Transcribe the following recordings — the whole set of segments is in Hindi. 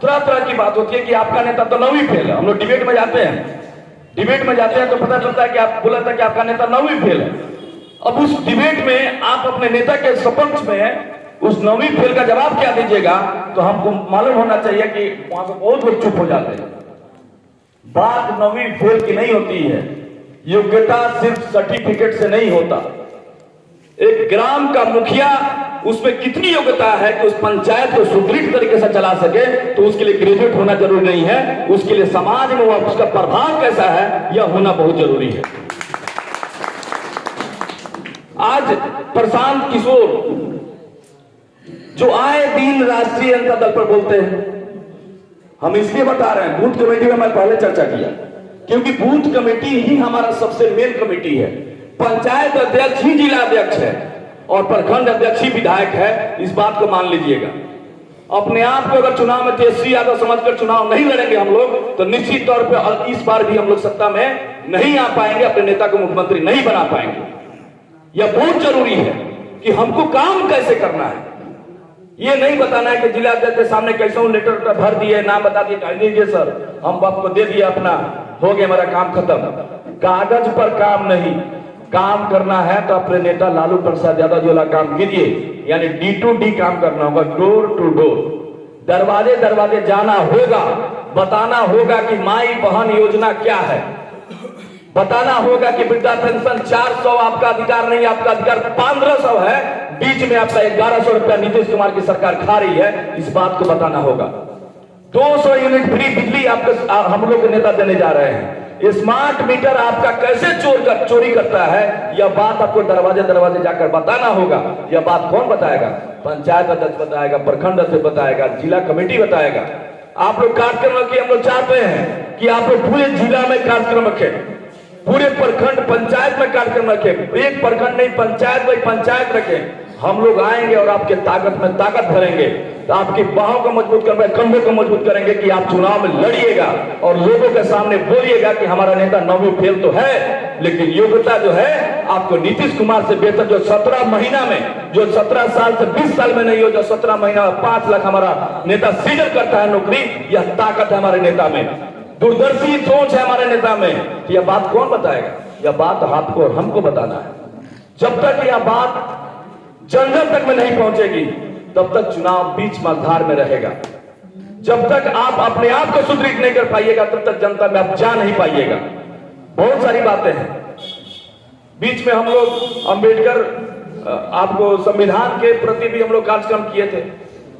तरह तरह की बात होती है कि आपका नेता तो 9वीं फेल है। हम लोग डिबेट में जाते हैं तो पता चलता है कि आप बोला था कि आपका नेता 9वीं फेल है। अब उस डिबेट में आप अपने नेता के सपक्ष में उस 9वीं फेल का जवाब क्या दीजिएगा, तो हमको मालूम होना चाहिए कि वहां पर बहुत लोग चुप हो जाते हैं। बात 9वीं फेल की नहीं होती है, योग्यता सिर्फ सर्टिफिकेट से नहीं होता। एक ग्राम का मुखिया, उसमें कितनी योग्यता है कि उस पंचायत को सुदृढ़ तरीके से चला सके, तो उसके लिए ग्रेजुएट होना जरूरी नहीं है। उसके लिए समाज में उसका प्रभाव कैसा है, यह होना बहुत जरूरी है। आज प्रशांत किशोर जो आए दिन राष्ट्रीय जनता दल पर बोलते हैं, हम इसलिए बता रहे हैं, बूथ कमेटी में मैं पहले चर्चा किया, क्योंकि बूथ कमेटी ही हमारा सबसे मेन कमेटी है। पंचायत अध्यक्ष ही जिला अध्यक्ष है और प्रखंड अध्यक्ष ही विधायक है, इस बात को मान लीजिएगा। अपने आप को अगर चुनाव में तेजस्वी यादव समझकर चुनाव नहीं लड़ेंगे हम लोग, तो निश्चित तौर पर इस बार भी हम लोग सत्ता में नहीं आ पाएंगे, अपने नेता को मुख्यमंत्री नहीं बना पाएंगे। यह बहुत जरूरी है कि हमको काम कैसे करना है। ये नहीं बताना है कि जिला अध्यक्ष के सामने कैसे लेटर भर दिए, नाम बता दिए, कह दीजिए सर हम आपको दे दिए, अपना हो गया, हमारा काम खत्म। कागज पर काम नहीं, काम करना है तो अपने नेता लालू प्रसाद यादव वाला काम कीजिए, यानी D2D काम करना होगा, डोर टू डोर, दरवाजे दरवाजे जाना होगा, बताना होगा कि माई बहन योजना क्या है, बताना होगा कि वृद्धा पेंशन 400 आपका अधिकार नहीं, आपका अधिकार 1500 है, बीच में आपका 1100 रुपया नीतीश कुमार की सरकार खा रही है, इस बात को बताना होगा। 200 यूनिट फ्री बिजली आपको हम लोग के नेता देने जा रहे हैं। स्मार्ट मीटर आपका कैसे चोरी करता है, यह बात आपको दरवाजे दरवाजे जाकर बताना होगा। यह बात कौन बताएगा? पंचायत अध्यक्ष बताएगा, प्रखंड अध्यक्ष बताएगा, जिला कमेटी बताएगा। आप लोग कार्यक्रम रखिए, हम लोग चाहते हैं कि आप लोग पूरे जिला में कार्यक्रम रखें, पूरे प्रखंड पंचायत में कार्यक्रम रखें, एक प्रखंड नहीं पंचायत में पंचायत रखें। हम लोग आएंगे और आपके ताकत में ताकत भरेंगे, तो आपकी बाहों को मजबूत करेंगे, कंधों को मजबूत करेंगे कि आप चुनाव में लड़िएगा और लोगों के सामने बोलिएगा कि हमारा नेता 9वीं फेल तो है, लेकिन योग्यता जो है आपको नीतीश कुमार से बेहतर, जो 17 महीना में, जो 17 साल से 20 साल में नहीं हो, जो 17 महीना में 5 लाख हमारा नेता सृजन करता है नौकरी, यह ताकत है हमारे नेता में, दूरदर्शी सोच है हमारे नेता में। यह बात कौन बताएगा? यह बात आपको और हमको बताना है। जब तक यह बात जन जन तक में नहीं पहुंचेगी, तब तक चुनाव बीच मझधार में रहेगा। जब तक आप अपने आप को सुदृढ़ नहीं कर पाइएगा, तब तक जनता में आप जा नहीं पाइएगा। बहुत सारी बातें हैं। बीच में हम लोग अंबेडकर आपको संविधान के प्रति भी हम लोग कार्यक्रम किए थे।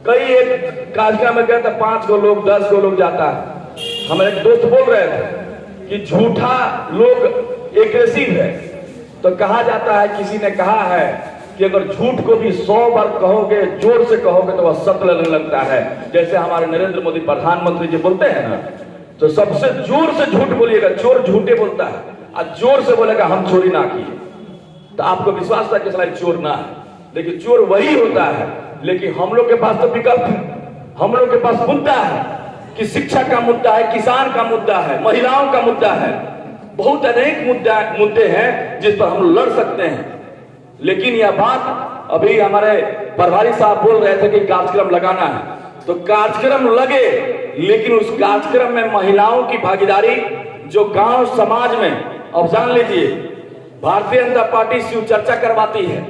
कई एक कार्यक्रम में गए थे, 5 गो लोग 10 गो लोग जाता है। हमारे एक दोस्त बोल रहे थे कि झूठा लोग एग्रेसिव है, तो कहा जाता है, किसी ने कहा है कि अगर झूठ को भी 100 बार कहोगे, जोर से कहोगे, तो वह सत्य लगने लगता है। जैसे हमारे नरेंद्र मोदी प्रधानमंत्री जी बोलते हैं ना, तो सबसे जोर से झूठ बोलिएगा, चोर झूठे बोलता है, और जोर से बोलेगा हम चोरी ना किए, तो आपको विश्वास था कि साला चोर ना है, लेकिन चोर वही होता है। लेकिन हम लोग के पास तो विकल्प है, हम लोग के पास मुद्दा है कि शिक्षा का मुद्दा है, किसान का मुद्दा है, महिलाओं का मुद्दा है, बहुत अनेक मुद्दे हैं जिस पर हम लड़ सकते हैं। लेकिन यह बात अभी हमारे प्रभारी साहब बोल रहे थे कि कार्यक्रम लगाना है, तो कार्यक्रम लगे, लेकिन उस कार्यक्रम में महिलाओं की भागीदारी, जो गांव समाज में, अब जान लीजिए भारतीय जनता पार्टी शिव चर्चा करवाती है।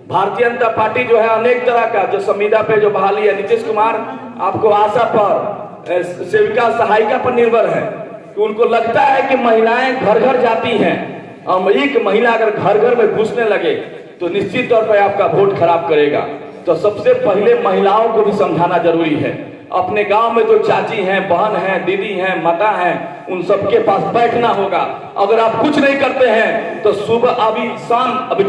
भारतीय जनता पार्टी जो है अनेक तरह का, जो संविदा पे जो बहाली है, नीतीश कुमार आपको आशा पर, सेविका सहायिका पर निर्भर है, कि उनको लगता है कि महिलाएं घर घर जाती हैं, और एक महिला अगर घर घर में घुसने लगे तो निश्चित तौर पर आपका वोट खराब करेगा। तो सबसे पहले महिलाओं को भी समझाना जरूरी है। अपने गांव में जो चाची हैं, बहन हैं, दीदी हैं, माता हैं, उन सबके पास बैठना होगा। अगर आप कुछ नहीं करते हैं तो सुबह, अभी शाम, अभी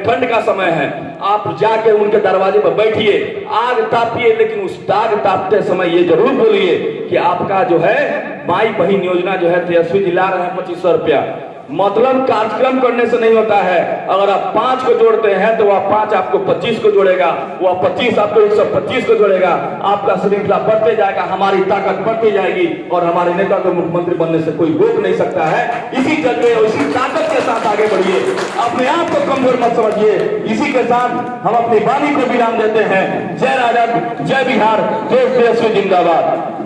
ठंड का समय है, आप जाके उनके दरवाजे पर बैठिए, आग तापिए, लेकिन उस आग तापते समय ये जरूर बोलिए कि आपका जो है माई बहन योजना जो है तेजस्वी जी ला रहे हैं 2500 रुपया। मतलब कार्यक्रम करने से नहीं होता है। अगर आप 5 को जोड़ते हैं तो वह 5 आपको 25 को जोड़ेगा, वह 25 आपको 125 को जोड़ेगा, आपका श्रृंखला बढ़ते जाएगा, हमारी ताकत बढ़ती जाएगी और हमारे नेता को मुख्यमंत्री बनने से कोई रोक नहीं सकता है। इसी जज्बे और इसी ताकत के साथ आगे बढ़िए, अपने आप को कमजोर मत समझिए। इसी के साथ हम अपनी वाणी को विराम देते हैं। जय राजद, जय बिहार, जय तेजस्वी जिंदाबाद।